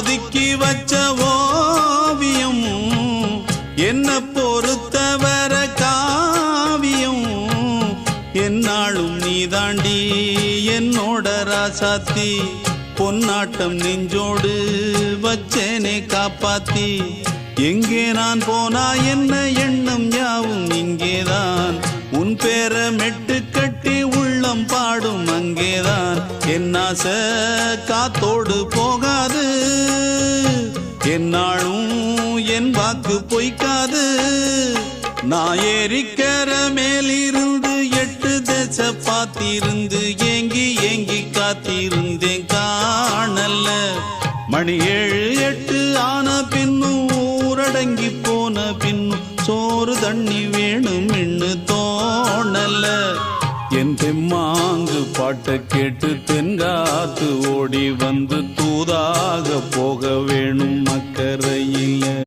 ஒதுக்கி வச்ச ஓவியம் என்ன பொறுத்தவர காவியம் என்னாலும் நீதாண்டி என்னோட ராசாத்தி பொன்னாட்டம் நெஞ்சோடு வச்சேனே காப்பாத்தி எங்கே நான் போனா என்ன எண்ணம் யாவும் இங்கேதான் உன் பேர மெட்டு கட்டி உள்ளம் பாடும் அங்கேதான் என் ஆசை காத்தோடு போகாது என்னாலும் என் வாக்கு பொய்க்காது நான் ஏறிக்கர மேலிருந்து 8 தேச பார்த்திருந்து ஏங்கி ஏங்கி காத்திருந்தேன் காணல மணி 7 8 ஆன பின்னும் ஊரடங்கி போன பின்னும் சோறு தண்ணி வேணும் இன்னு தோணல என் தெம்மாங்கு பாட்டை கேட்டு தென்காத்து ஓடி வந்து தூதாக போக வேணும் அக்கறையில்